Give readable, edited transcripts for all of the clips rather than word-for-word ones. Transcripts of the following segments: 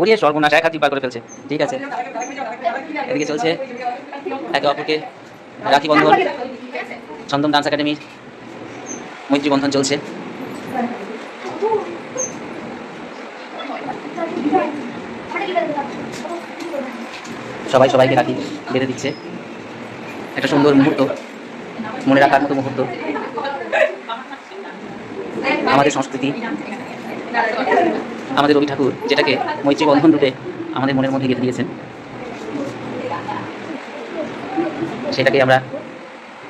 ওরে সর্বনাশ, এক হাত পার করে ফেলছে। ঠিক আছে, এদিকে চলছে একে অপরকে রাখি বন্ধন। চন্দন ডান্স একাডেমির মৈত্রী বন্ধন চলছে। সবাই সবাইকে রাখি বেঁধে দিচ্ছে। একটা সুন্দর মুহূর্ত, মনে রাখার মতো মুহূর্ত। আমাদের সংস্কৃতি, আমাদের রবি ঠাকুর যেটাকে মৈত্রী বন্ধন রূপে আমাদের মনের মধ্যে গেঁথে দিয়েছেন, সেটাকে আমরা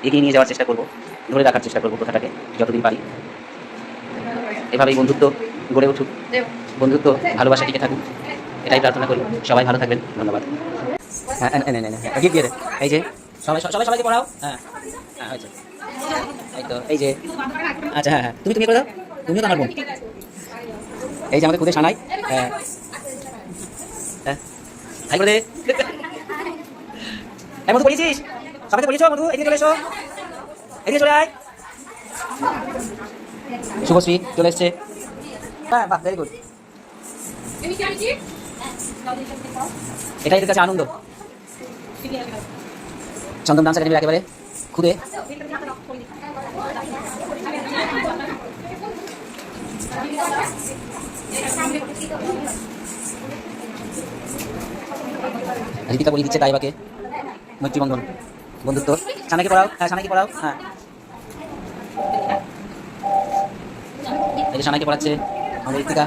এগিয়ে নিয়ে যাওয়ার চেষ্টা করব, ধরে রাখার চেষ্টা করব কথাটাকে যতদিন পারি। এভাবেই বন্ধুত্ব গড়ে উঠুক, বন্ধুত্ব ভালোবাসা টিকে থাকুক, এটাই প্রার্থনা করি। সবাই ভালো থাকবেন, ধন্যবাদ। হ্যাঁ, গিফট দিয়ে দে। এই যে সবাই সবাই সবাইকে পড়াও। হ্যাঁ হ্যাঁ, হয়েছে। এই তো, এই যে আচ্ছা, হ্যাঁ হ্যাঁ, তুমি করে দাও, তুমিও তো আমার বোন। এই যে আমাদের খুদে সানাই। হ্যাঁ হ্যাঁ, হাই করে দে। এই মধু পড়িয়েছিস? সবাইকে পড়িয়েছো? মধু এদিকে চলে এসো, এদিকে চলে আয়। শুভশ্রী চলে এসছে। হ্যাঁ, বাহ, ভেরি গুড। এটাই এদের কাছে আনন্দ। চন্দন ডান্স একাডেমির একেবারে খুদে। ঋতিকা বলি দিচ্ছে তাইবাকে মৈত্রী বন্ধন, বন্ধুত্ব। সানাকে পড়াও। হ্যাঁ, সানাকে পড়াও। হ্যাঁ, এই যে সানাকে পড়াচ্ছে আমাদের ঋতিকা।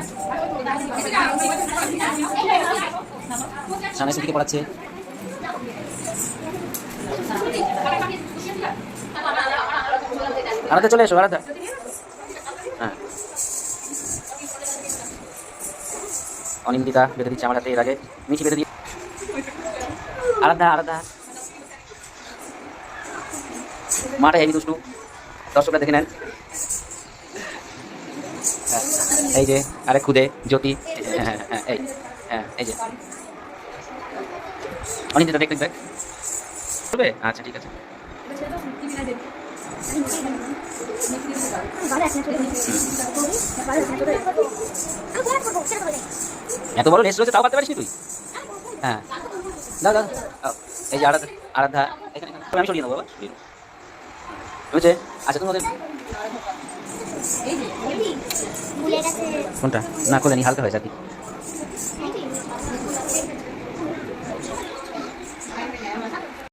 সানাই স্মৃতিকে পড়াচ্ছে। আরাধ্যা চলে এসো, আরাধ্যা। হ্যাঁ, অনিন্দিতা বেঁধে দিচ্ছে আমার হাতে, এর আগে মিঠি বেঁধে দিয়ে। আরাধ্যা, আরাধ্যা মাটা হেভি দুষ্টু, দর্শকরা দেখে নেন। এই যে আরেক খুদে জ্যোতি। হ্যাঁ হ্যাঁ, এই হ্যাঁ, এই যে অনিন্দিতা দেখ দেখ। আচ্ছা, ঠিক আছে। এত বড় রেস্ট রয়েছে, তাও পারতে পারিস তুই? হ্যাঁ, দাও দাও। এই যে আরাধ্যা, আরাধ্যা এখানে, আমি সরিয়ে নেবো বাবা, বুঝছে? আচ্ছা, তুমি ওদের কোনটা না করলে নি, হালকা হয়েছে আর কি।